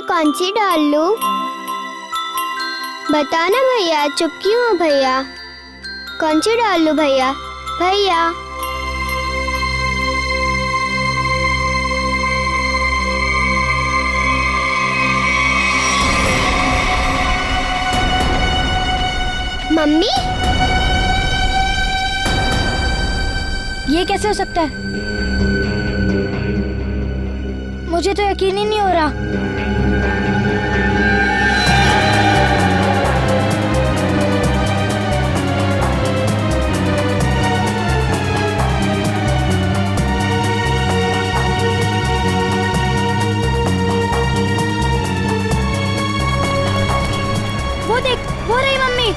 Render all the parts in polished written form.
कौन सी डाल लूं? बता ना भैया, चुप क्यों हो भैया? कौन सी डाल लूं भैया? भैया मम्मी, ये कैसे हो सकता है? मुझे तो यकीन ही नहीं हो रहा। वो देख, वो रही मम्मी।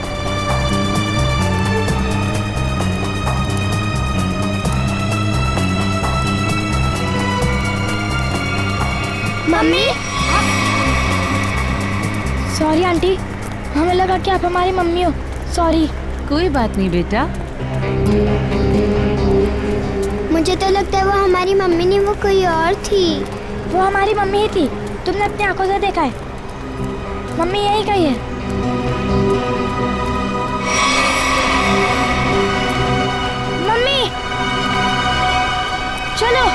मम्मी, सॉरी आंटी, हमें लगा कि आप हमारी मम्मी हो। सॉरी। कोई बात नहीं बेटा। मुझे तो लगता है वो हमारी मम्मी नहीं, वो कोई और थी। वो हमारी मम्मी ही थी, तुमने अपनी आंखों से देखा है। मम्मी यही गई है। मम्मी चलो।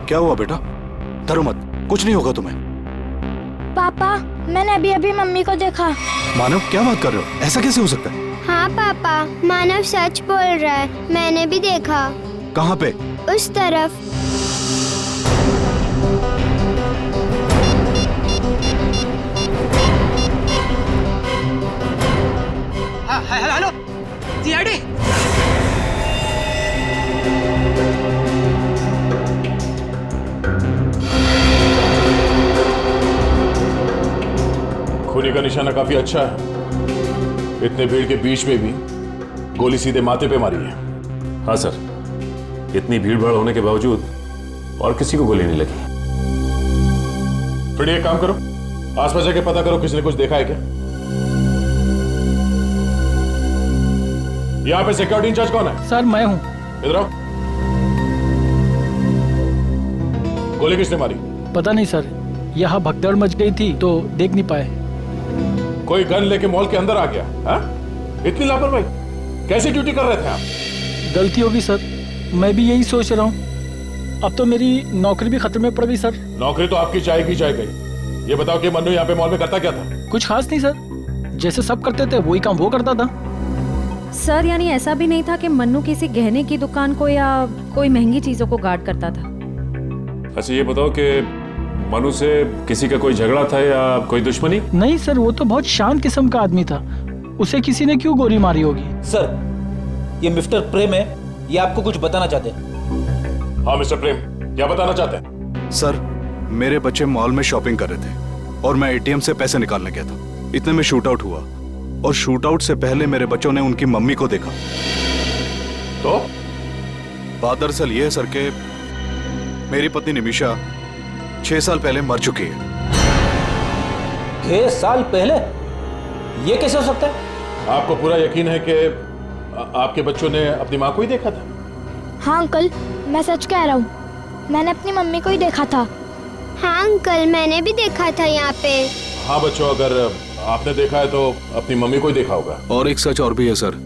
क्या हुआ बेटा? डरो मत, कुछ नहीं होगा तुम्हें। पापा, मैंने अभी अभी मम्मी को देखा। मानव, क्या बात कर रहे हो? ऐसा कैसे हो सकता है? हाँ पापा, मानव सच बोल रहा है, मैंने भी देखा। कहाँ पे? उस तरफ। Hello CID. खूनी का निशाना काफी अच्छा है। इतने भीड़ के बीच में भी गोली सीधे माथे पे मारी है। हाँ सर, इतनी भीड़ भाड़ होने के बावजूद और किसी को गोली नहीं लगी। फिर एक काम करो, आसपास जाके पता करो किसी ने कुछ देखा है क्या। यहाँ पे सिक्योरिटी इंचार्ज कौन है? सर मैं हूँ। इधर आओ। गोली किसने मारी? पता नहीं सर, यहाँ भगदड़ मच गई थी तो देख नहीं पाए। कोई गन लेके मॉल के अंदर आ गया? हाँ? इतनी लापरवाही, कैसी ड्यूटी कर रहे थे आप? गलती होगी सर, मैं भी यही सोच रहा हूँ। अब तो मेरी नौकरी भी खतरे में पड़ गई सर। नौकरी तो आपकी जाएगी जाएगी। ये बताओ कि मन्नू यहाँ पे मॉल में करता क्या था? कुछ खास नहीं सर, जैसे सब करते थे वही काम वो करता था। सर यानी ऐसा भी नहीं था कि मन्नू किसी गहने की दुकान को या कोई महंगी चीजों को गार्ड करता था। अच्छा ये बताओ कि मनु से किसी का कोई झगड़ा था या कोई दुश्मनी? नहीं सर, वो तो बहुत शांत किस्म का आदमी था। उसे किसी ने क्यों गोली मारी होगी? सर, ये मिस्टर प्रेम है, ये आपको कुछ बताना चाहते हैं। हाँ मिस्टर प्रेम, क्या बताना चाहते हैं? सर, मेरे बच्चे मॉल में शॉपिंग कर रहे थे और मैं एटीएम से पैसे निकालने गया था। इतने में शूट आउट हुआ और शूट आउट से पहले मेरे बच्चों ने उनकी मम्मी को देखा। तो बात दरअसल ये है सर कि मेरी पत्नी निमिषा 6 साल पहले मर चुकी है। 6 साल पहले? ये कैसे हो सकता है? आपको पूरा यकीन है कि आपके बच्चों ने अपनी माँ को ही देखा था? हाँ अंकल, मैं सच कह रहा हूँ, मैंने अपनी मम्मी को ही देखा था। हाँ अंकल, मैंने भी देखा था यहाँ पे। हाँ बच्चों, अगर आपने देखा है तो अपनी मम्मी को ही देखा होगा। और एक सच और भी है सर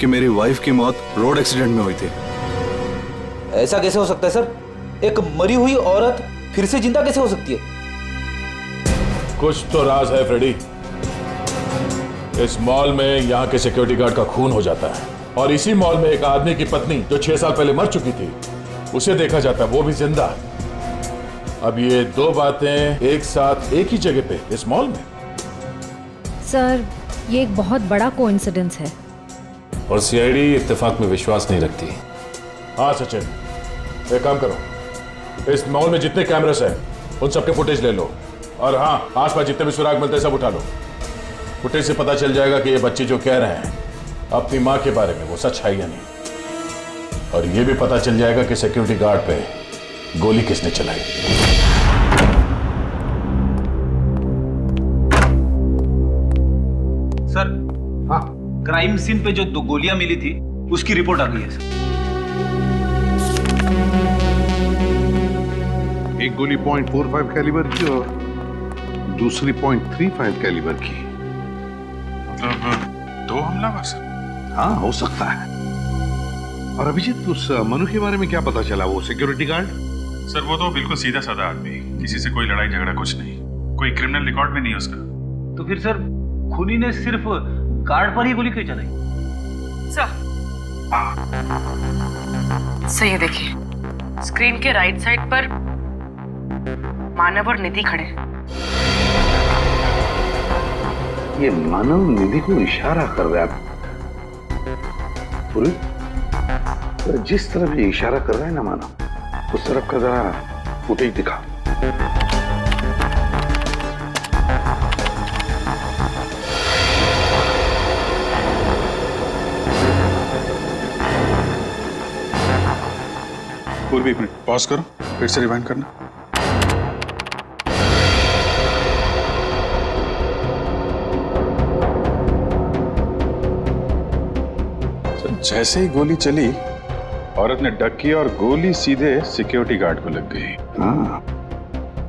कि मेरी वाइफ की मौत रोड एक्सीडेंट में हुई थी। ऐसा कैसे हो सकता है सर? एक मरी हुई औरत फिर से जिंदा कैसे हो सकती है? कुछ तो राज है फ्रेडी। इस मॉल में यहाँ के सिक्योरिटी गार्ड का खून हो जाता है और इसी मॉल में एक आदमी की पत्नी जो 6 साल पहले मर चुकी थी उसे देखा जाता है, वो भी जिंदा। अब ये दो बातें एक साथ एक ही जगह पे इस मॉल में। सर ये एक बहुत बड़ा कोइंसिडेंस है। और सीआईडी इत्तेफाक में विश्वास नहीं रखती। हाँ सचिन, एक काम करो, इस मॉल में जितने कैमरास हैं उन सबके फुटेज ले लो, और हाँ, आसपास जितने भी सुराग मिलते हैं सब उठा लो। फुटेज से पता चल जाएगा कि ये बच्चे जो कह रहे हैं अपनी माँ के बारे में वो सच है या नहीं, और ये भी पता चल जाएगा कि सिक्योरिटी गार्ड पे गोली किसने चलाई। सर, हाँ, क्राइम सीन पे जो 2 गोलियां मिली थी उसकी रिपोर्ट आ गई है सर। एक गोली .45 कैलिबर की और दूसरी .35 कैलिबर की। मतलब 2 हमलावर सर? हाँ, हो सकता है। और अभिजीत, उस मनु के बारे में क्या पता चला? वो सिक्योरिटी गार्ड? सर वो तो बिल्कुल सीधा साधा आदमी, किसी से कोई लड़ाई झगड़ा कुछ नहीं, कोई क्रिमिनल रिकॉर्ड में नहीं है उसका। तो फिर सर खूनी ने सिर्फ गार्ड पर ही गोली क्यों चलाई? सर ये देखिए, स्क्रीन के राइट साइड पर मानव और निधि खड़े हैं। ये मानव निधि को इशारा कर रहा है। जिस तरफ ये इशारा कर रहा है ना मानव, उस तरफ का जरा फुटेज दिखा। पूर्वी, एक मिनट पॉज करो, फिर से रिवाइंड करना। जैसे ही गोली चली, औरत ने डक किया और गोली सीधे सिक्योरिटी गार्ड को लग गई। हाँ,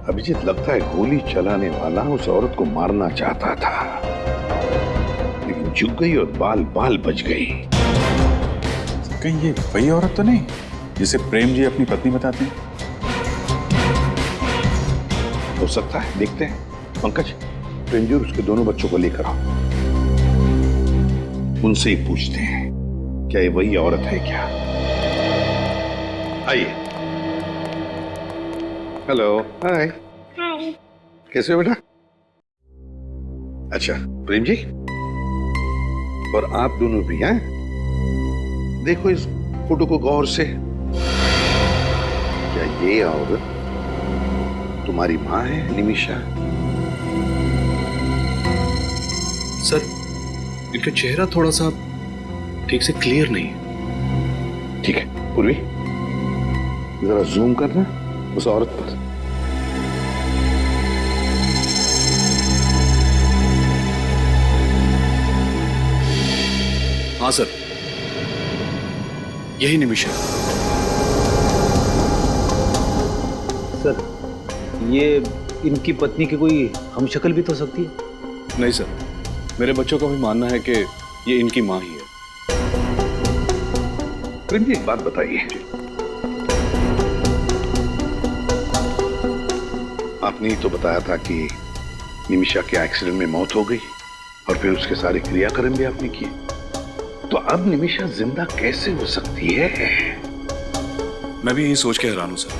अभिजीत, लगता है गोली चलाने वाला उस औरत को मारना चाहता था, लेकिन झुक गई और बाल बाल बच गई। कहीं ये वही औरत तो नहीं जिसे प्रेम जी अपनी पत्नी बताते हैं? हो सकता है, देखते हैं। पंकज, प्रेम जी उसके दोनों बच्चों को लेकर आओ, उनसे ही पूछते हैं क्या ये वही औरत है क्या। आइए। हेलो, हाय। कैसे हो बेटा? अच्छा, प्रेम जी, और आप दोनों भी हैं? देखो इस फोटो को गौर से। क्या ये औरत तुम्हारी माँ है, निमिषा? सर, इनका चेहरा थोड़ा सा ठीक से क्लियर नहीं है। ठीक है, पूर्वी, जरा जूम करना उस औरत पर। हाँ सर, यही निमिषा। सर, ये इनकी पत्नी की कोई हमशक्ल भी तो हो सकती है? नहीं सर, मेरे बच्चों का भी मानना है कि ये इनकी माँ ही है। प्रेम जी, एक बात बताइए, आपने ही तो बताया था कि निमिषा के एक्सीडेंट में मौत हो गई और फिर उसके सारे क्रियाक्रम भी आपने किए, तो अब निमिषा जिंदा कैसे हो सकती है? मैं भी यही सोच के हैरान हूं सर।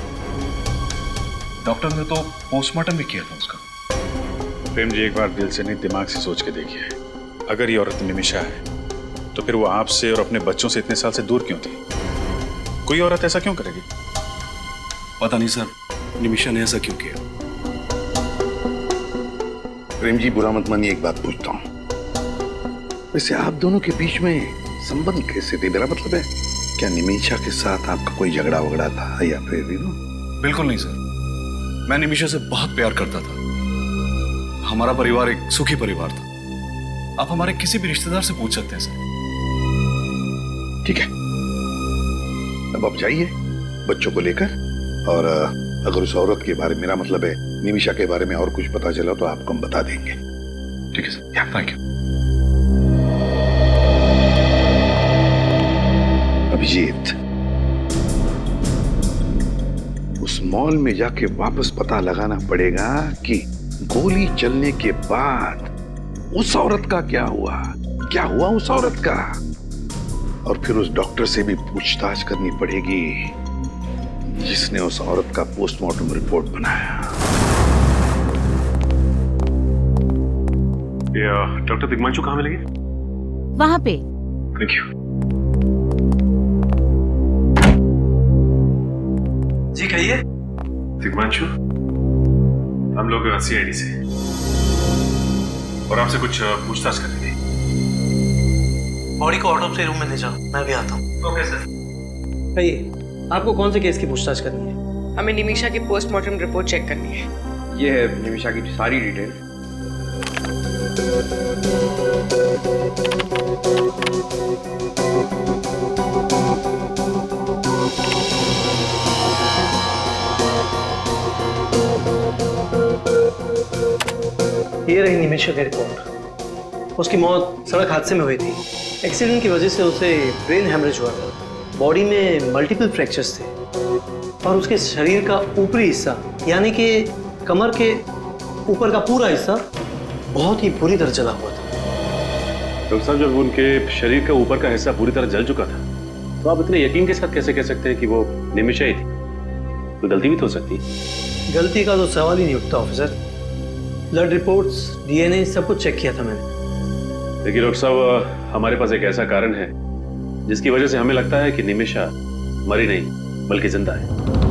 डॉक्टर ने तो पोस्टमार्टम भी किया था उसका। प्रेम जी, एक बार दिल से नहीं दिमाग से सोच के देखिए, अगर ये औरत निमिषा है तो फिर वो आपसे और अपने बच्चों से इतने साल से दूर क्यों थी? कोई औरत ऐसा क्यों करेगी? पता नहीं सर, निमिषा ने ऐसा क्यों किया। प्रेम जी, बुरा मत मानिए, एक बात पूछता हूं, वैसे आप दोनों के बीच में संबंध कैसे थे? मेरा मतलब है, क्या निमिषा के साथ आपका कोई झगड़ा वगड़ा था या फिर बिल्कुल नहीं सर, मैं निमिषा से बहुत प्यार करता था। हमारा परिवार एक सुखी परिवार था। आप हमारे किसी भी रिश्तेदार से पूछ सकते हैं सर। ठीक है, अब आप जाइए बच्चों को लेकर, और अगर उस औरत के बारे में, मेरा मतलब है निमिषा के बारे में और कुछ पता चला तो आपको हम बता देंगे। ठीक है सर, थैंक यू। अभिजीत, उस मॉल में जाके वापस पता लगाना पड़ेगा कि गोली चलने के बाद उस औरत का क्या हुआ उस औरत का, और फिर उस डॉक्टर से भी पूछताछ करनी पड़ेगी जिसने उस औरत का पोस्टमार्टम रिपोर्ट बनाया। डॉक्टर दिग्मांशु कहाँ मिलेंगे? वहां पे। Thank you. जी कहिए। दिग्मांशु, हम लोग CID से और आपसे कुछ पूछताछ करेंगे। बॉडी को ऑटोप्सी रूम में ले जाओ, मैं भी आता हूँ। Okay sir. भैया आपको कौन से केस की पूछताछ करनी है? हमें निमिषा की पोस्टमार्टम रिपोर्ट चेक करनी है। ये है निमिषा की सारी डिटेल। ये रही निमिषा की रिपोर्ट। उसकी मौत सड़क हादसे में हुई थी। एक्सीडेंट की वजह से उसे ब्रेन हैमरेज हुआ था। बॉडी में मल्टीपल फ्रैक्चर्स थे और उसके शरीर का ऊपरी हिस्सा यानी कि कमर के ऊपर का पूरा हिस्सा बहुत ही बुरी तरह जला हुआ था। डॉक्टर साहब, जब उनके शरीर का ऊपर का हिस्सा पूरी तरह जल चुका था तो आप इतने यकीन के साथ कैसे कह सकते हैं कि वो निमिषा ही थी? कोई गलती भी तो हो सकती। गलती का तो सवाल ही नहीं उठता ऑफिसर। ब्लड रिपोर्ट्स, DNA सब कुछ चेक किया था मैंने। देखिए डॉक्टर साहब, हमारे पास एक ऐसा कारण है जिसकी वजह से हमें लगता है कि निमिषा मरी नहीं बल्कि जिंदा है।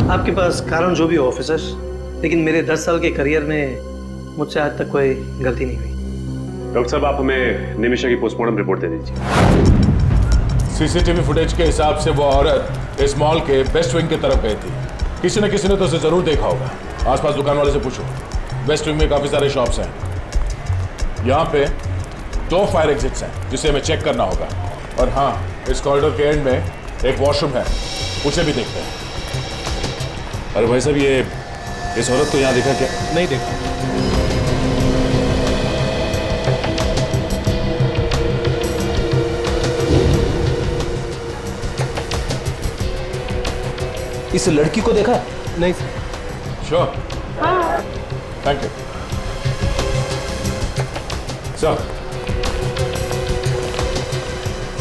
आपके पास कारण जो भी हो ऑफिसर, लेकिन मेरे 10 साल के करियर में मुझसे आज तक कोई गलती नहीं हुई। डॉक्टर साहब, आप हमें निमिषा की पोस्टमार्टम रिपोर्ट दे दीजिए। CCTV फुटेज के हिसाब से वो औरत इस मॉल के वेस्ट विंग की तरफ गई थी। किसी न किसी ने तो उसे जरूर देखा होगा। आसपास दुकान वाले से पूछो। वेस्ट विंग में काफी सारे शॉप्स हैं। यहाँ पे 2 फायर एग्जिट्स हैं जिसे हमें चेक करना होगा। और हाँ, इस कॉरिडोर के एंड में एक वॉशरूम है, उसे भी देखते हैं। अरे भाई साहब, ये इस औरत को यहाँ देखा क्या? नहीं देखा। इस लड़की को देखा? नहीं sir. Sure? Thank you sir.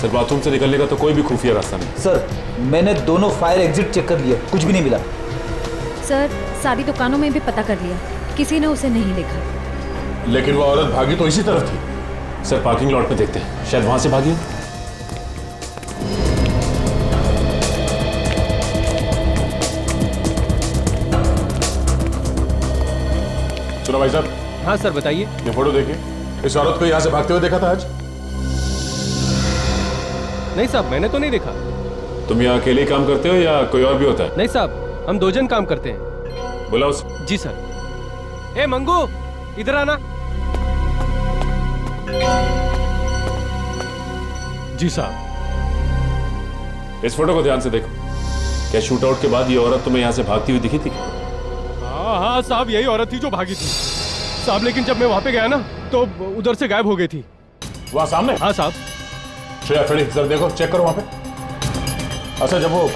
Sir, bathroom से निकलने का तो कोई भी खुफिया रास्ता नहीं। सर, मैंने दोनों फायर एग्जिट चेक कर लिए, कुछ भी नहीं मिला। सर, सारी दुकानों में भी पता कर लिया, किसी ने उसे नहीं देखा। लेकिन वो औरत भागी तो इसी तरफ थी। सर, पार्किंग लॉट पे देखते हैं, शायद वहां से भागी हो। सुनो भाई साहब। हाँ सर, बताइए। ये फोटो देखिए। इस औरत को यहाँ से भागते हुए देखा था आज? नहीं साहब, मैंने तो नहीं देखा। तुम यहाँ अकेले ही काम करते हो या कोई और भी होता है? नहीं साहब, हम 2 जन काम करते हैं। बुलाओ उसे। जी सर। ए मंगू, इधर आना। जी साहब। इस फोटो को ध्यान से देखो। क्या शूट आउट के बाद ये औरत तुम्हें यहाँ से भागती हुई दिखी थी? हाँ साहब, यही औरत थी जो भागी थी साहब। लेकिन जब मैं वहां पे गया ना तो उधर से गायब हो गई थी। वहां सामने? हाँ साहब। श्रेया, फ्रेडी, सर देखो, चेक करो वहां पे। अच्छा, जब वो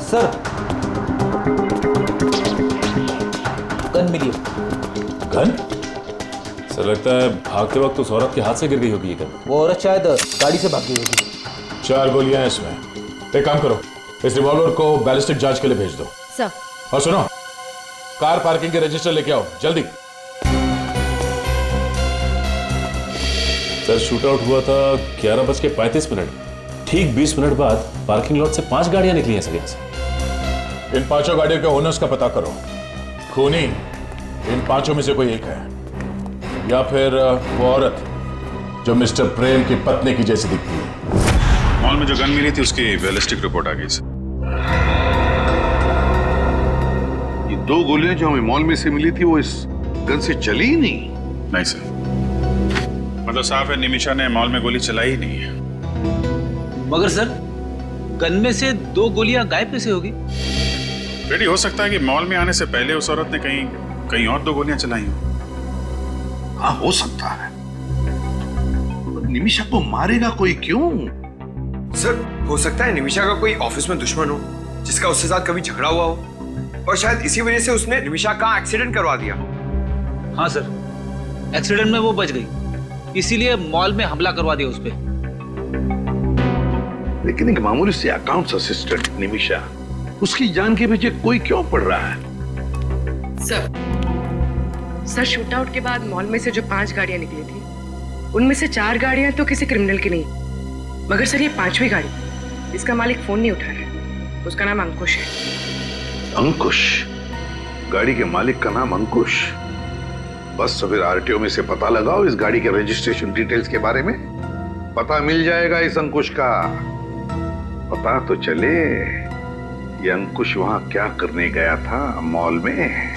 सर, गन मिली। गन? सर, लगता है भागते वक्त उस औरत के हाथ से गिर गई होगी ये गन। वो औरत शायद गाड़ी से भाग गई होगी। 4 गोलियां हैं इसमें। एक काम करो, इस रिवॉल्वर को बैलिस्टिक जांच के लिए भेज दो। सर। और सुनो, कार पार्किंग के रजिस्टर लेके आओ जल्दी। सर, शूट आउट हुआ था 11:35। ठीक 20 मिनट बाद पार्किंग लॉट से 5 गाड़ियां निकली हैं सर यहाँ से। इन 5 गाड़ियों के ओनर्स का पता करो। खूनी इन 5 में से कोई एक है, या फिर वो औरत जो मिस्टर प्रेम की पत्नी की जैसी दिखती है। मॉल में जो गन मिली थी उसकी बैलिस्टिक रिपोर्ट आ गई सर। ये 2 गोलियां जो हमें मॉल में से मिली थी वो इस गन से चली ही नहीं? नहीं सर, मतलब साफ है निमिषा ने मॉल में गोली चलाई ही नहीं है। मगर सर, गन में से 2 गोलियां गायब कैसे होगी? रेडी हो सकता है कि मॉल में आने से पहले उस औरत ने कहीं और 2 गोलियां चलाई हो। हाँ, हो सकता है। निमिषा को मारेगा कोई क्यों? सर, हो सकता है निमिषा का कोई ऑफिस में दुश्मन हो जिसका उसके साथ कभी झगड़ा हुआ हो और शायद इसी वजह से उसने निमिषा का एक्सीडेंट करवा दिया। हाँ सर, एक्सीडेंट में वो बच गई, इसीलिए मॉल में हमला करवा दिया उस पे। लेकिन एक मामूली सी अकाउंट्स असिस्टेंट निमिषा, उसकी जान के पीछे कोई क्यों पड़ रहा है? सर, शूट आउट के बाद मॉल में से जो 5 गाड़ियां निकली थी उनमें से 4 गाड़ियां तो किसी क्रिमिनल की नहीं, मगर सर ये 5वीं गाड़ी, इसका मालिक फोन नहीं उठा रहा है। उसका नाम अंकुश है। अंकुश? गाड़ी के मालिक का नाम अंकुश? बस तो फिर आरटीओ में से पता लगाओ इस गाड़ी के रजिस्ट्रेशन डिटेल्स के बारे में, पता मिल जाएगा इस अंकुश का। पता तो चले ये अंकुश वहां क्या करने गया था मॉल में।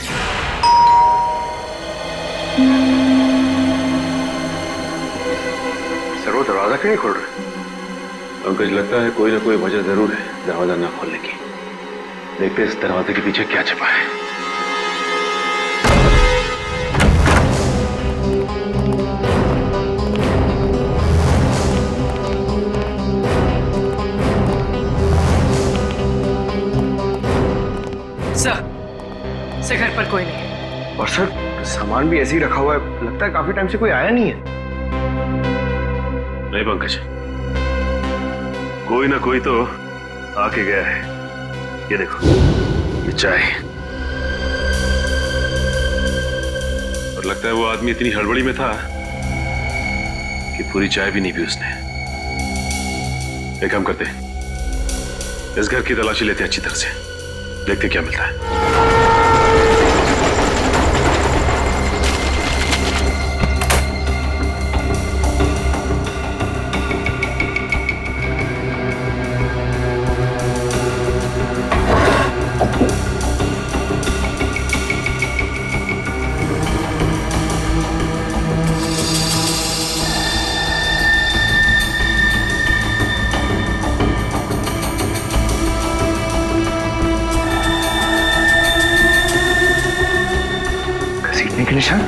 सर वो दरवाजा क्यों नहीं खोल रहे? पंकज, लगता है कोई ना कोई वजह जरूर है दरवाजा ना खोलने की। देखते इस दरवाजे के पीछे क्या छिपा है। सर घर पर कोई नहीं। और सर सामान भी ऐसे ही रखा हुआ है, लगता है काफी टाइम से कोई आया नहीं है। नहीं पंकज, कोई ना कोई तो आके गया है। ये देखो, ये चाय। और लगता है वो आदमी इतनी हड़बड़ी में था कि पूरी चाय भी नहीं पी उसने। एक काम करते हैं, इस घर की तलाशी लेते हैं अच्छी तरह से, देखते क्या मिलता है। के निशान?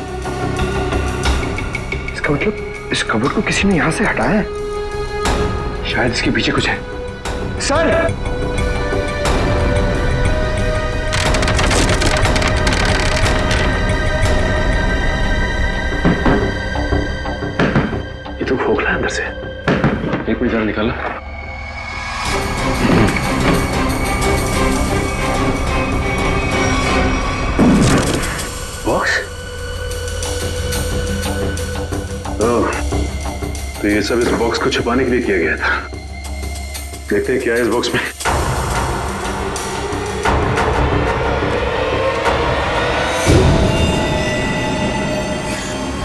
इसका मतलब इस कबर्ड को किसी ने यहां से हटाया है। शायद इसके पीछे कुछ है। सर! ये तो खोखला है अंदर से। एक मिनट जरा निकाला। बॉक्स? तो ये सब इस बॉक्स को छुपाने के लिए किया गया था। देखते हैं क्या है इस बॉक्स में।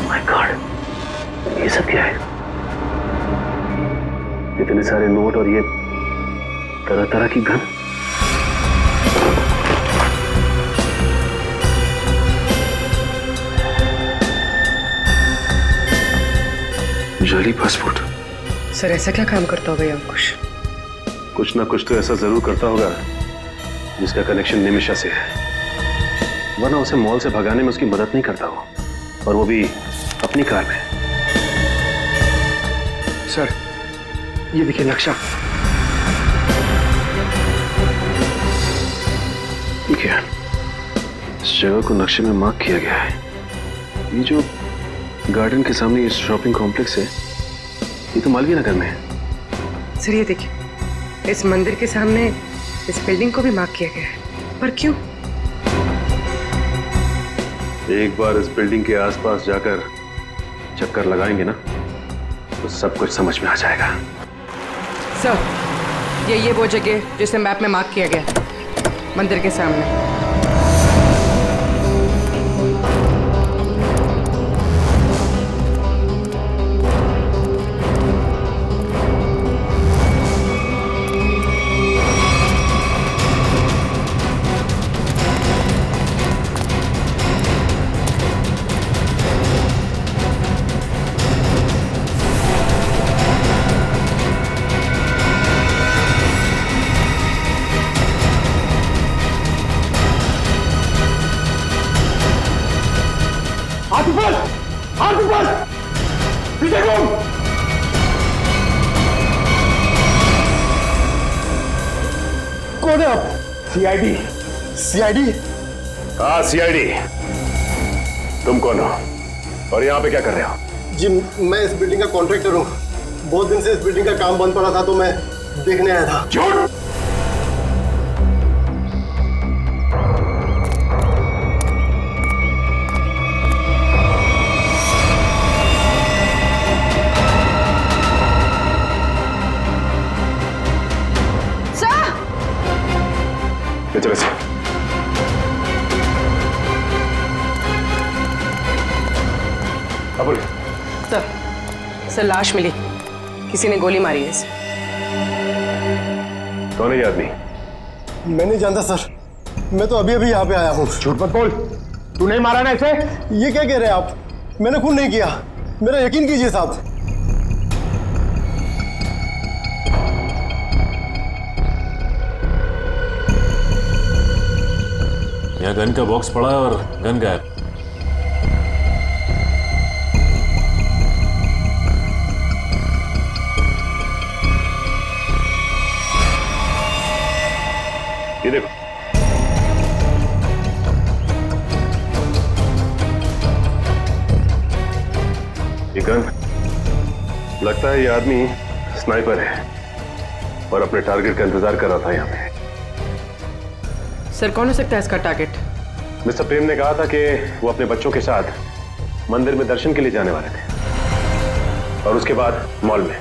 माय गॉड, ये सब क्या है? इतने सारे नोट और ये तरह तरह की गन। जाली पासपोर्ट। सर ऐसा क्या काम करता होगा ये अंकुश? कुछ ना कुछ तो ऐसा जरूर करता होगा जिसका कनेक्शन निमिषा से है, वरना उसे मॉल से भगाने में उसकी मदद नहीं करता वो, और वो भी अपनी कार में। सर ये देखिए नक्शा। ठीक है, इस जगह को नक्शे में मार्क किया गया है। ये जो गार्डन के सामने ये शॉपिंग कॉम्प्लेक्स है, ये तो मालवीय नगर में है। सर ये देखिए, इस मंदिर के सामने इस बिल्डिंग को भी मार्क किया गया है, पर क्यों? एक बार इस बिल्डिंग के आसपास जाकर चक्कर लगाएंगे ना, तो सब कुछ समझ में आ जाएगा। सर ये वो जगह जिसे मैप में मार्क किया गया, मंदिर के सामने। कौन है आप? सीआईडी? सीआईडी? हाँ सीआईडी। तुम कौन हो और यहाँ पे क्या कर रहे हो? जी मैं इस बिल्डिंग का कॉन्ट्रैक्टर हूँ। बहुत दिन से इस बिल्डिंग का काम बंद पड़ा था तो मैं देखने आया था। झूठ! सर लाश मिली, किसी ने गोली मारी है इसे। कौन है ये आदमी? मैं नहीं जानता सर, मैं तो अभी अभी यहाँ पे आया हूँ। झूठ मत बोल, तू नहीं मारा ना इसे? ये क्या कह रहे हैं आप? मैंने खून नहीं किया, मेरा यकीन कीजिए साहब। यहाँ गन का बॉक्स पड़ा है और गन गायब। ये देखो, ये गन, लगता है ये आदमी स्नाइपर है और अपने टारगेट का इंतजार कर रहा था यहाँ पे। सर कौन हो सकता है इसका टारगेट? मिस्टर प्रेम ने कहा था कि वो अपने बच्चों के साथ मंदिर में दर्शन के लिए जाने वाले थे और उसके बाद मॉल में।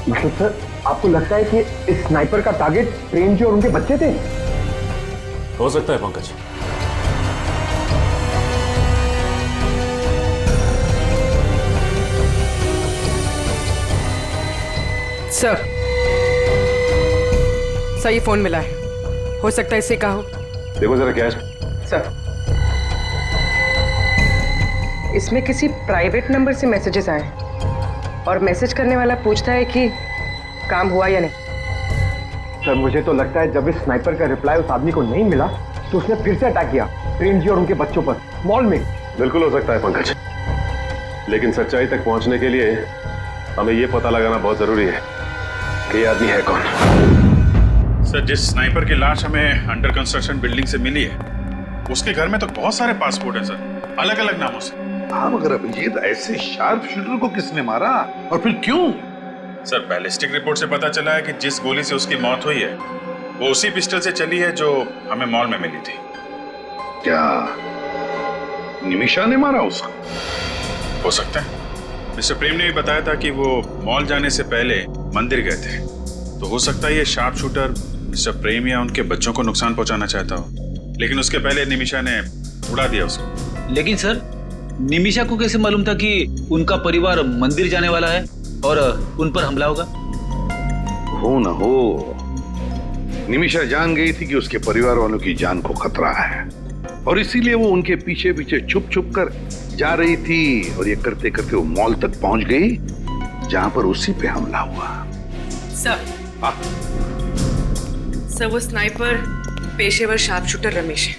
मतलब सर, आपको लगता है कि इस स्नाइपर का टारगेट प्रेम जी और उनके बच्चे थे? हो सकता है पंकज। सर ये फोन मिला है, हो सकता है इससे कहा हो। देखो जरा क्या है सर, इसमें किसी प्राइवेट नंबर से मैसेजेस आए और मैसेज करने वाला पूछता है कि काम हुआ या नहीं। सर मुझे तो लगता है जब इस स्नाइपर का रिप्लाई उस आदमी को नहीं मिला तो उसने फिर से अटैक किया प्रेम जी और उनके बच्चों पर मॉल में। बिल्कुल हो सकता है पंकज, लेकिन सच्चाई तक पहुंचने के लिए हमें यह पता लगाना बहुत जरूरी है कि ये आदमी है कौन। सर, जिस स्नाइपर की लाश हमें अंडर कंस्ट्रक्शन बिल्डिंग से मिली है, उसके घर में तो बहुत सारे पासपोर्ट हैं सर, अलग अलग नामों से। हाँ, मगर अभिजीत, ऐसे शार्प शूटर को किसने मारा और फिर क्यों? सर, बैलिस्टिक रिपोर्ट से पता चला है कि जिस गोली से उसकी मौत हुई है वो उसी पिस्टल से चली है जो हमें मॉल में मिली थी। क्या निमिषा ने मारा उसको? हो सकता है। मिस्टर प्रेम ने भी बताया था कि वो मॉल जाने से पहले मंदिर गए थे, तो हो सकता है ये शार्प शूटर मिस्टर प्रेम या उनके बच्चों को नुकसान पहुंचाना चाहता हो, लेकिन उसके पहले निमिषा ने उड़ा दिया उसको। लेकिन सर, निमिषा को कैसे मालूम था कि उनका परिवार मंदिर जाने वाला है और उन पर हमला होगा? हो न हो, निमिषा जान गई थी कि उसके परिवार वालों की जान को खतरा है और इसीलिए वो उनके पीछे पीछे छुप छुप कर जा रही थी और ये करते करते वो मॉल तक पहुंच गई जहां पर उसी पे हमला हुआ। सर वो स्नाइपर पेशेवर शार्प शूटर रमेश है।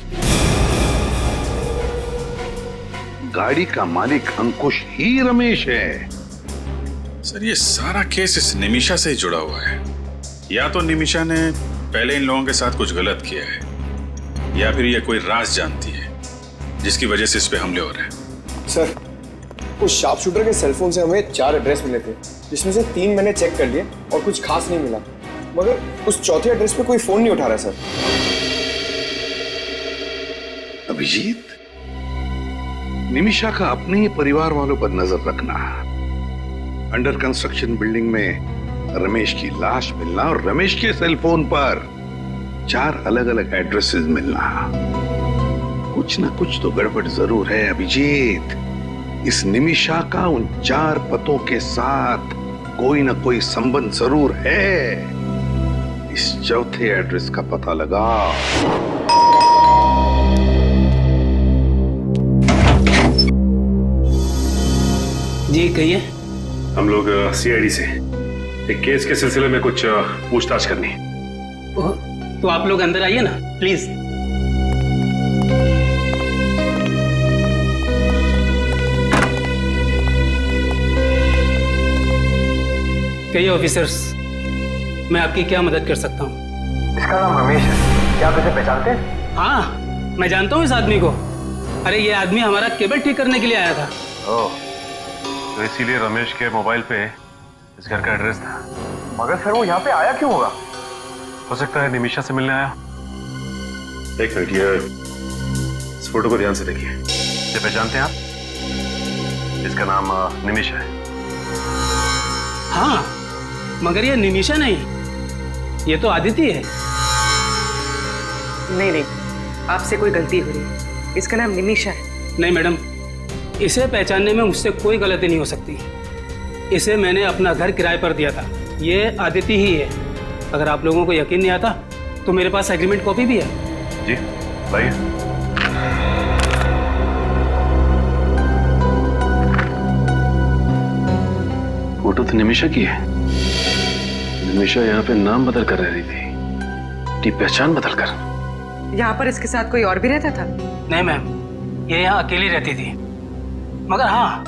गाड़ी का मालिक अंकुश ही रमेश है। सर, ये सारा केस इस निमिषा से ही जुड़ा हुआ है। या तो निमिषा ने पहले इन लोगों के साथ कुछ गलत किया है, या फिर ये कोई राज जानती है जिसकी वजह से इस पे हमले हो रहे हैं। सर, उस शार्प शूटर के सेलफोन से हमें 4 एड्रेस मिले थे, जिसमें से 3 मैंने चेक कर लिए और कुछ खास नहीं मिला, मगर उस चौथे एड्रेस पे कोई फोन नहीं उठा रहा सर। अभिजीत, निमिषा का अपने ही परिवार वालों पर नजर रखना, अंडर कंस्ट्रक्शन बिल्डिंग में रमेश की लाश मिलना और रमेश के सेलफोन पर 4 अलग अलग एड्रेसेस मिलना, कुछ ना कुछ तो गड़बड़ जरूर है अभिजीत। इस निमिषा का उन 4 पतों के साथ कोई ना कोई संबंध जरूर है। इस चौथे एड्रेस का पता लगाओ। जी कहिए। हम लोग सीआईडी से एक केस के सिलसिले में कुछ पूछताछ करनी है। तो आप लोग अंदर आइए ना प्लीज। कहिए ऑफिसर्स, मैं आपकी क्या मदद कर सकता हूँ? इसका नाम रमेश है, क्या आप इसे पहचानते हैं? हाँ, मैं जानता हूँ इस आदमी को। अरे ये आदमी हमारा केबल ठीक करने के लिए आया था। ओह, तो इसीलिए रमेश के मोबाइल पे इस घर का एड्रेस था। मगर सर वो यहाँ पे आया क्यों होगा? हो सकता है निमिषा से मिलने आया। एक मिनट, ये इस फोटो को ध्यान से देखिए। ये पहचानते हैं आप? इसका नाम निमिषा है। हाँ, मगर ये निमिषा नहीं, ये तो आदिति है। नहीं, आपसे कोई गलती हो रही है। इसका नाम निमिषा है। नहीं मैडम, इसे पहचानने में मुझसे कोई गलती नहीं हो सकती। इसे मैंने अपना घर किराए पर दिया था। ये आदिति ही है। अगर आप लोगों को यकीन नहीं आता तो मेरे पास एग्रीमेंट कॉपी भी है। जी भाई। फोटो तो निमिषा की है। निमिषा यहाँ पे नाम बदल कर रह रही थी, अपनी पहचान बदल कर। यहाँ पर इसके साथ कोई और भी रहता था? नहीं मैम, ये यहाँ अकेली रहती थी। मगर हाँ,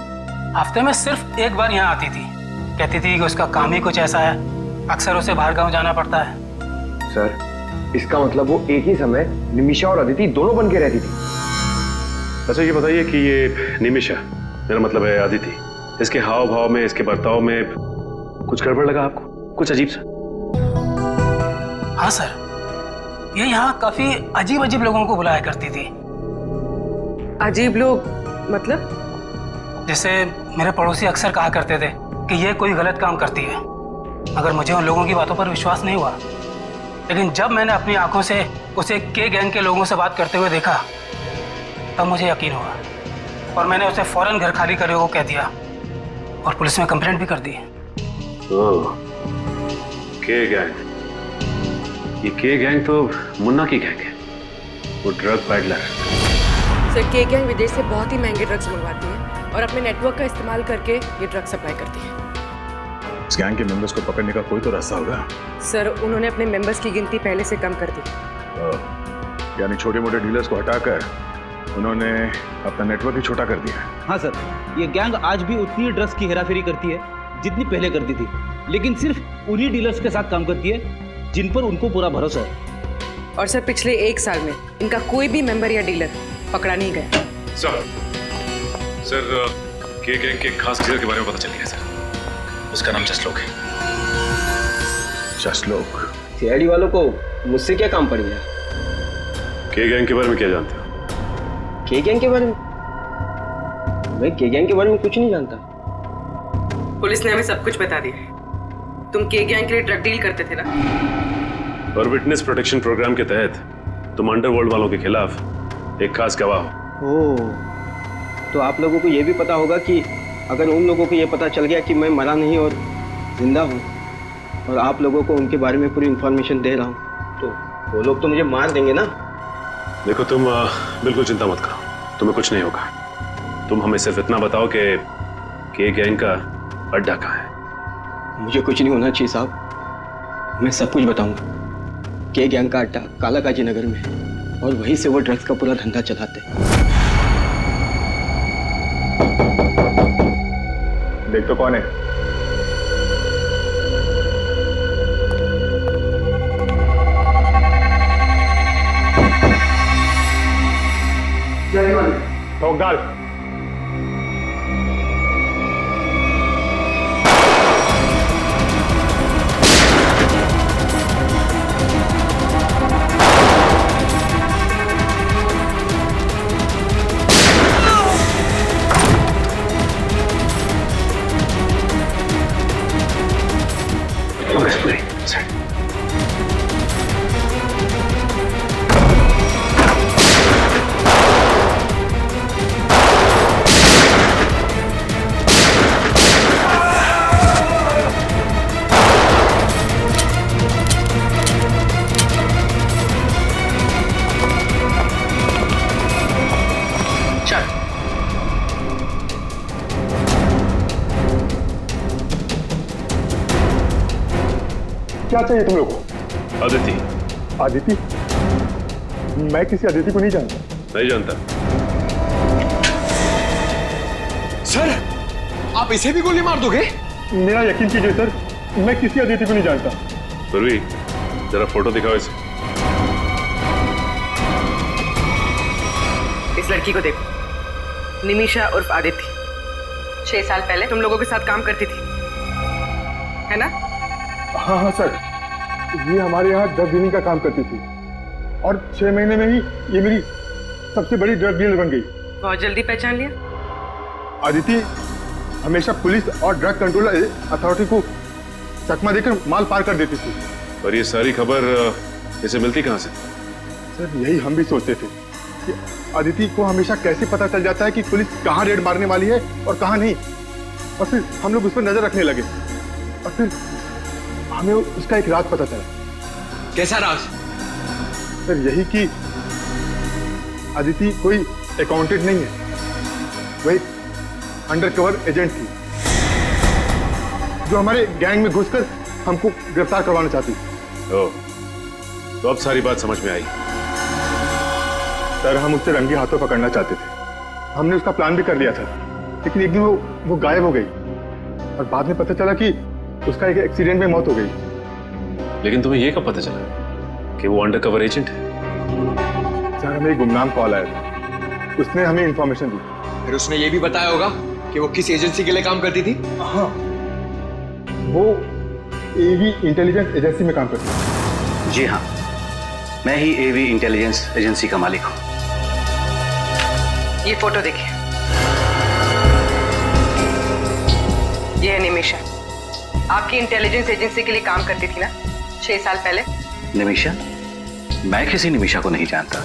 हफ्ते में सिर्फ एक बार यहाँ आती थी। कहती थी कि उसका काम ही कुछ ऐसा है, अक्सर उसे बाहर गांव जाना पड़ता है। सर, इसका मतलब वो एक ही समय निमिषा और अदिति दोनों बन के रहती थी। अच्छा ये बताइए कि ये निमिषा, मेरा मतलब है अदिति, इसके हाव भाव में, इसके बर्ताव में कुछ गड़बड़ लगा आपको? कुछ अजीब सा? हाँ सर, ये यहाँ काफी अजीब अजीब लोगों को बुलाया करती थी। अजीब लोग मतलब? जैसे मेरे पड़ोसी अक्सर कहा करते थे कि ये कोई गलत काम करती है, मगर मुझे उन लोगों की बातों पर विश्वास नहीं हुआ। लेकिन जब मैंने अपनी आंखों से उसे के गैंग के लोगों से बात करते हुए देखा, तब मुझे यकीन हुआ और मैंने उसे फौरन घर खाली करने को कह दिया और पुलिस में कंप्लेंट भी कर दी। ओह, के गैंग। ये के गैंग तो मुन्ना की गैंग है, वो ड्रग पैडलर। सर, के गैंग विदेश से बहुत ही महंगे ड्रग्स मंगवाती है और अपने नेटवर्क का इस्तेमाल करके ये ड्रग सप्लाई करती है। इस गैंग के मेंबर्स को पकड़ने का कोई तो रास्ता होगा। सर, उन्होंने अपने मेंबर्स की गिनती पहले से कम कर दी। यानी छोटे मोटे डीलर्स को हटाकर उन्होंने अपना नेटवर्क ही छोटा कर दिया। हाँ सर, ये गैंग आज भी उतनी ड्रग्स की हेराफेरी करती है जितनी पहले करती थी, लेकिन सिर्फ उन्हीं डीलर्स के साथ काम करती है जिन पर उनको पूरा भरोसा है। और सर, पिछले 1 साल में इनका कोई भी मेंबर या डीलर पकड़ा नहीं गया। सर, के गैंग के खास लीडर के बारे में पता चल गया सर। उसका नाम जसलोक है। जसलोक? सीआईडी वालों को मुझसे क्या काम पड़ गया? के गैंग के बारे में क्या जानते हो? के गैंग के बारे में? मैं के गैंग के बारे में कुछ नहीं जानता। पुलिस ने हमें सब कुछ बता दिया। तुम के गैंग के लिए ड्रग डील करते थे ना? और विटनेस प्रोटेक्शन प्रोग्राम के तहत तुम अंडरवर्ल्ड वालों के खिलाफ एक खास गवाह हो। ओह, तो आप लोगों को ये भी पता होगा कि अगर उन लोगों को ये पता चल गया कि मैं मरा नहीं और जिंदा हूँ और आप लोगों को उनके बारे में पूरी इन्फॉर्मेशन दे रहा हूँ, तो वो लोग तो मुझे मार देंगे ना। देखो तुम बिल्कुल चिंता मत करो, तुम्हें कुछ नहीं होगा। तुम हमें सिर्फ इतना बताओ कि गैंग का अड्डा कहाँ है। मुझे कुछ नहीं होना चाहिए साहब, मैं सब कुछ बताऊंगा। के गैंग का अड्डा कालाकाजी नगर में है और वहीं से वो ड्रग्स का पूरा धंधा चलाते हैं। देख तो कौन है? ठोक डाल। क्या चाहिए तुम लोग को? अदिति। अदिति? मैं किसी अदिति को नहीं जानता। नहीं जानता? सर, आप इसे भी गोली मार दोगे? मेरा यकीन कीजिए सर, मैं किसी अदिति को नहीं जानता। पूर्वी, जरा फोटो दिखाओ इसे। इस लड़की को देखो, निमिषा उर्फ आदिति। 6 साल पहले तुम लोगों के साथ काम करती थी, है ना? हाँ हाँ सर, ये हमारे यहाँ ड्रग डीलिंग का काम करती थी और 6 महीने में ही ये मेरी सबसे बड़ी ड्रग डीलर बन गई। बहुत जल्दी पहचान लिया। अदिति हमेशा पुलिस और ड्रग कंट्रोल अथॉरिटी को चकमा देकर माल पार कर देती थी। और ये सारी खबर इसे मिलती कहाँ से? सर, यही हम भी सोचते थे कि अदिति को हमेशा कैसे पता चल जाता है कि पुलिस कहाँ रेड मारने वाली है और कहाँ नहीं। और फिर हम लोग उस पर नजर रखने लगे और फिर हमें उसका एक राज पता चला। कैसा राज? सर यही कि अदिति कोई अकाउंटेंट नहीं है, वो एक अंडरकवर एजेंट थी जो हमारे गैंग में घुसकर हमको गिरफ्तार करवाना चाहती थी। ओह, तो अब सारी बात समझ में आई। सर हम उससे रंगे हाथों पकड़ना चाहते थे, हमने उसका प्लान भी कर लिया था, लेकिन एक दिन वो गायब हो गई और बाद में पता चला कि उसका एक एक्सीडेंट में मौत हो गई। लेकिन तुम्हें यह कब पता चला कि वो अंडरकवर एजेंट है? सर हमें एक गुमनाम कॉल आया था, उसने हमें इंफॉर्मेशन दी। फिर उसने ये भी बताया होगा कि वो किस एजेंसी के लिए काम करती थी? हाँ, वो एवी इंटेलिजेंस एजेंसी में काम करती है। जी हाँ, मैं ही एवी इंटेलिजेंस एजेंसी का मालिक हूँ। ये फोटो देखिए, ये है निमिषा, आपकी इंटेलिजेंस एजेंसी के लिए काम करती थी ना 6 साल पहले। निमिषा? मैं किसी निमिषा को नहीं जानता।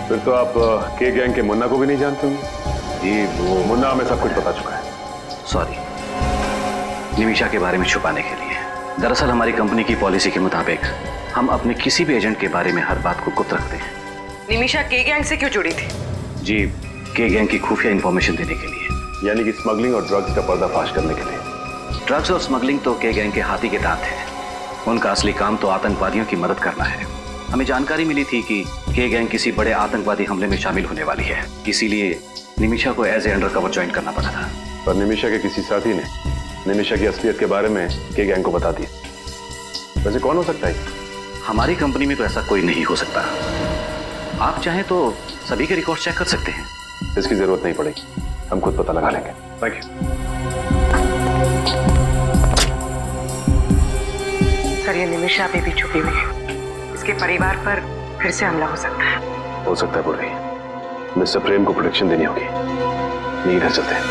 फिर तो आप के गैंग के मुन्ना को भी नहीं जानते होंगे। ये वो मुन्ना हमें सब कुछ बता चुका है। सॉरी, निमिषा के बारे में छुपाने के लिए। दरअसल हमारी कंपनी की पॉलिसी के मुताबिक हम अपने किसी भी एजेंट के बारे में हर बात को गुप्त रखते हैं। निमिषा के गैंग से क्यों जुड़ी थी? जी, के गैंग की खुफिया इंफॉर्मेशन देने के लिए। यानी कि स्मगलिंग और ड्रग्स का पर्दाफाश करने के लिए। ड्रग्स और स्मगलिंग तो के गैंग के हाथी के दांत है। उनका असली काम तो आतंकवादियों की मदद करना है। हमें जानकारी मिली थी कि के गैंग किसी बड़े आतंकवादी हमले में शामिल होने वाली है, इसीलिए निमिषा को एज ए अंडरकवर ज्वाइन करना पड़ा था। पर निमिषा के किसी साथी ने निमिषा की असलियत के बारे में के गैंग को बता दिया। वैसे कौन हो सकता है? हमारी कंपनी में तो ऐसा कोई नहीं हो सकता। आप चाहें तो सभी के रिकॉर्ड चेक कर सकते हैं। इसकी जरूरत नहीं पड़ेगी, हम खुद पता लगा लेंगे। Thank you. सर ये निमिषा अभी भी छुपी हुई है, इसके परिवार पर फिर से हमला हो सकता है। हो सकता है पूर्वी। मिस्टर प्रेम को प्रोटेक्शन देनी होगी। नहीं, इधर चलते हैं।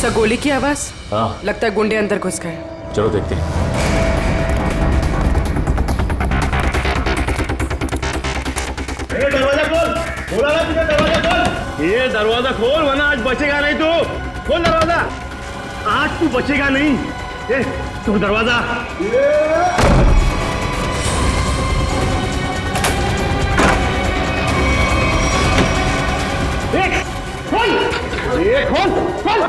सर गोली की आवाज। हाँ, लगता है गुंडे अंदर घुस गए। चलो देखते हैं। दरवाजा खोल, बोला ना तुझे दरवाजा खोल। ये दरवाजा खोल वरना आज बचेगा नहीं तू। खोल दरवाजा, आज तू बचेगा नहीं। ए, तू दरवाजा। खोल, ये खोल, खोल,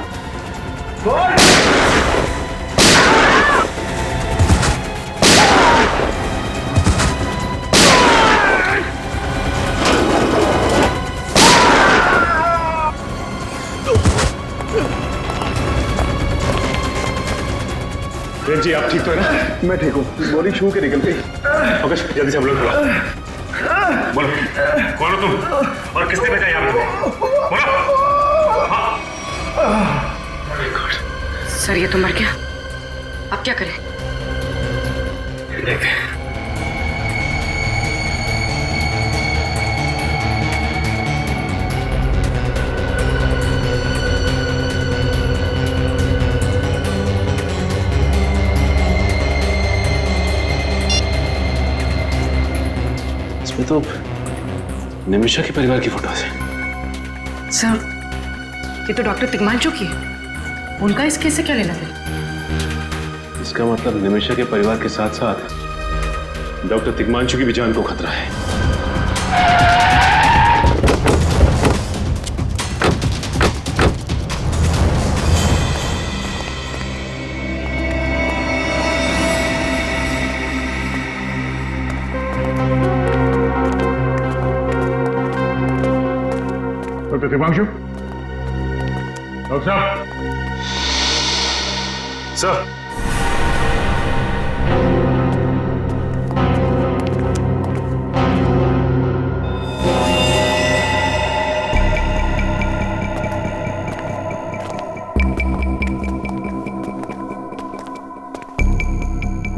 खोल। प्रेम जी, आप ठीक तो है ना? मैं ठीक हूँ, बॉडी छू के निकल गई। ओके, जल्दी से हम लोग बोलो, कौन हो तुम और किसने भेजा यहाँ पे? बोलो। सर ये तो मर गया, अब क्या करें? देख, इसमें तो निमिषा के परिवार की फोटो है। सर ये तो डॉक्टर तिग्मांशु की है, उनका इस केस से क्या लेना देना? इसका मतलब निमिषा के परिवार के साथ साथ डॉक्टर तिग्मांशु की भी जान को खतरा है। डॉक्टर तिग्मांशु, डॉक्टर साहब। Sir,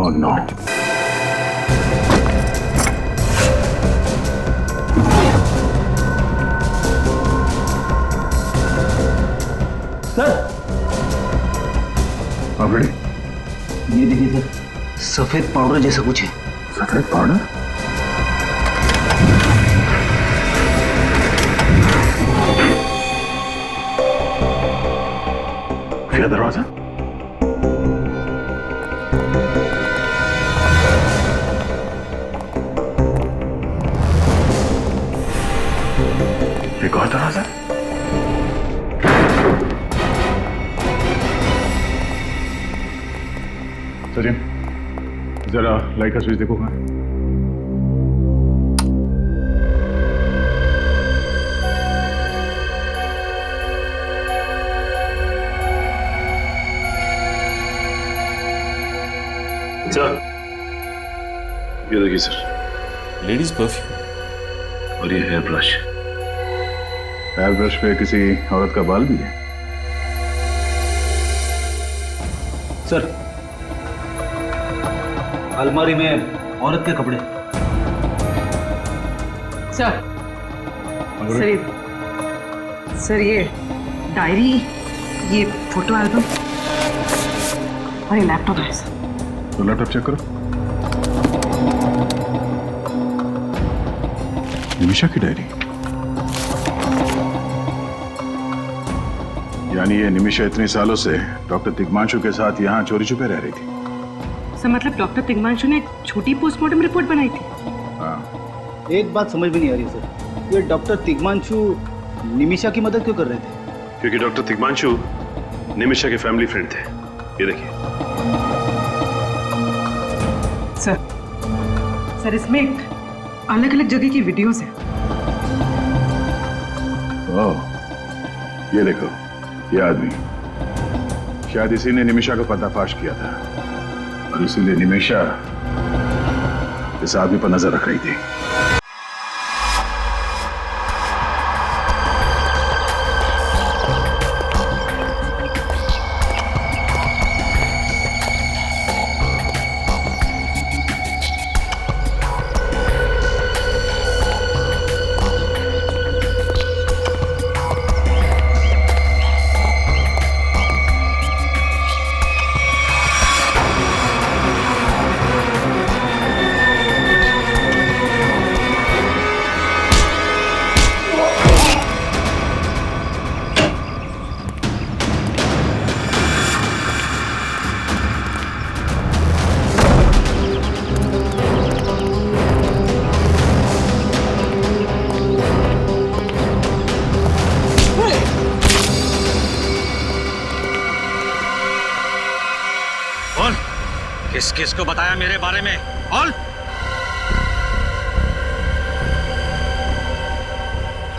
Oh no. सर, आप रेडी? ये देखिए सर, सफेद पाउडर जैसा कुछ है। सफेद पाउडर? खुफिया दरवाजा? एक और दरवाजा? सचिन, जरा लाइट का स्विच देखो कहाँ है? सर, ये देखिए सर, लेडीज परफ्यूम और ये हेयर ब्रश। हेयर ब्रश पे किसी औरत का बाल भी है? सर, अलमारी में औरत के कपड़े। सर, सर ये डायरी, ये फोटो एल्बम और ये लैपटॉप है सर। तो लैपटॉप चेक करो। निमिषा की डायरी, यानी ये निमिषा इतने सालों से डॉक्टर तिग्मांशु के साथ यहाँ चोरी छुपे रह रही थी। सर मतलब डॉक्टर तिग्मांशु ने एक छोटी पोस्टमार्टम रिपोर्ट बनाई थी? हाँ। एक बात समझ में नहीं आ रही सर, ये डॉक्टर तिग्मांशु निमिषा की मदद क्यों कर रहे थे? क्योंकि डॉक्टर तिग्मांशु निमिषा के फैमिली फ्रेंड थे। ये देखिए सर, इसमें अलग अलग जगह की वीडियोस हैं। ओह, ये देखो, ये आदमी शायद इसी ने निमिषा को पर्दाफाश किया था और इसीलिए निमिषा इस आदमी पर नजर रख रही थी। किसको बताया मेरे बारे में? बोल।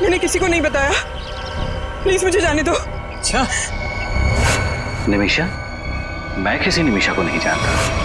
मैंने किसी को नहीं बताया, प्लीज मुझे जाने दो। अच्छा, निमिषा? मैं किसी निमिषा को नहीं जानता।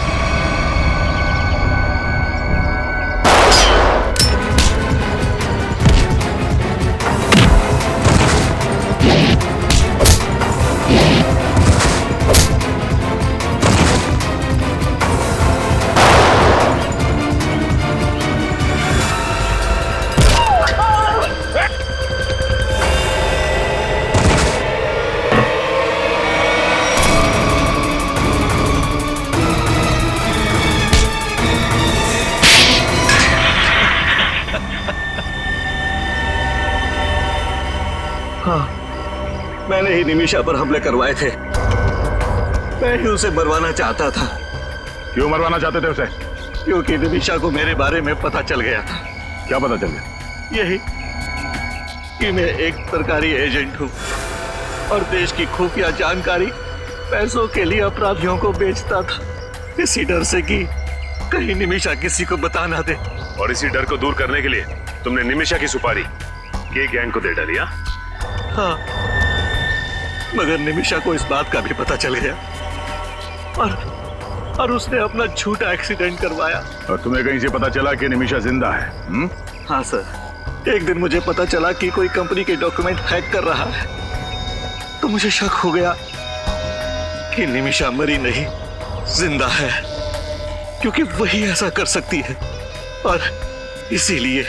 मैंने ही निमिषा पर हमले करवाए थे। मैं ही उसे मरवाना चाहता था। क्यों मरवाना चाहते थे उसे? क्योंकि निमिषा को मेरे बारे में पता चल गया था। क्या पता चल गया? यही कि मैं एक सरकारी एजेंट हूँ और देश की खुफिया जानकारी पैसों के लिए अपराधियों को बेचता था, इसी डर से कि कहीं निमिषा किसी को बता ना दे। और इसी डर को दूर करने के लिए तुमने निमिषा की सुपारी के गैंग को दे डाली? हाँ, मगर निमिषा को इस बात का भी पता चल गया और उसने अपना झूठा एक्सीडेंट करवाया। और तुम्हें कहीं से पता चला कि निमिषा जिंदा है? हाँ सर, एक दिन मुझे पता चला कि कोई कंपनी के डॉक्यूमेंट हैक कर रहा है, तो मुझे शक हो गया कि निमिषा मरी नहीं, जिंदा है, क्योंकि वही ऐसा कर सकती है। और इसीलिए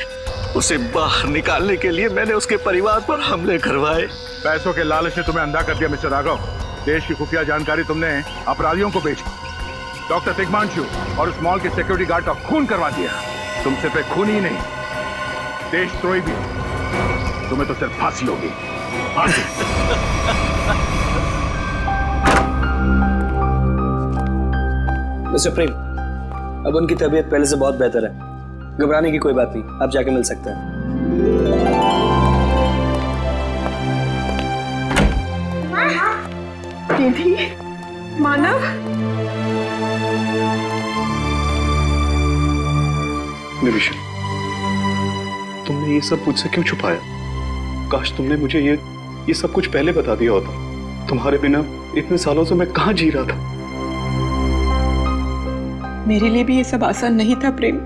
उसे बाहर निकालने के लिए मैंने उसके परिवार पर हमले करवाए। पैसों के लालच ने तुम्हें अंधा कर दिया मिस्टर राघव। देश की खुफिया जानकारी तुमने अपराधियों को बेची, डॉक्टर तिग्मांशु और उस मॉल के सिक्योरिटी गार्ड का खून करवा दिया। तुम सिर्फ एक खून ही नहीं, देशद्रोही भी। तुम्हें तो सिर्फ फांसी होगी, फांसी। मिस्टर प्रेम, अब उनकी तबीयत पहले से बहुत बेहतर है, घबराने की कोई बात नहीं, आप जाके मिल सकते हैं। दीदी, मानव, निमिषा, तुमने ये सब मुझसे क्यों छुपाया? काश तुमने मुझे ये सब कुछ पहले बता दिया होता। तुम्हारे बिना इतने सालों से मैं कहाँ जी रहा था। मेरे लिए भी ये सब आसान नहीं था प्रेम।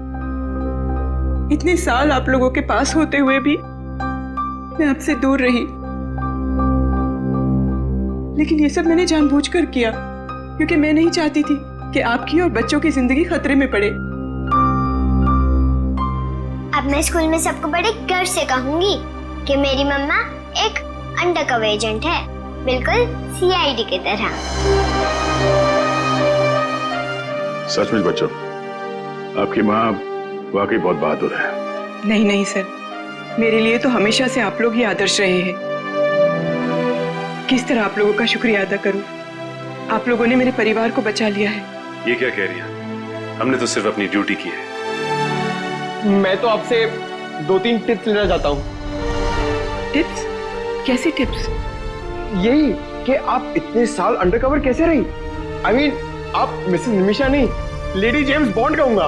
इतने साल आप लोगों के पास होते हुए भी मैं आपसे दूर रही, लेकिन ये सब मैंने जानबूझकर किया क्योंकि मैं नहीं चाहती थी कि आपकी और बच्चों की जिंदगी खतरे में पड़े। अब मैं स्कूल में सबको बड़े गर्व से कहूंगी कि मेरी मम्मा एक अंडरकवर एजेंट है, बिल्कुल सीआईडी की तरह। सचमुच बच्चों, आपकी माँ वाकई बहुत बहादुर है। नहीं नहीं सर, मेरे लिए तो हमेशा से आप लोग ही आदर्श रहे हैं। किस तरह आप लोगों का शुक्रिया अदा करूं? आप लोगों ने मेरे परिवार को बचा लिया है। ये क्या कह रही है? हमने तो सिर्फ अपनी ड्यूटी की है। मैं तो आपसे 2-3 टिप्स लेना चाहता हूँ। टिप्स? कैसी टिप्स? यही कि आप इतने साल अंडरकवर कैसे रही? I mean, आप मिसेस निमिषा नहीं, लेडी जेम्स बॉन्ड कहूंगा।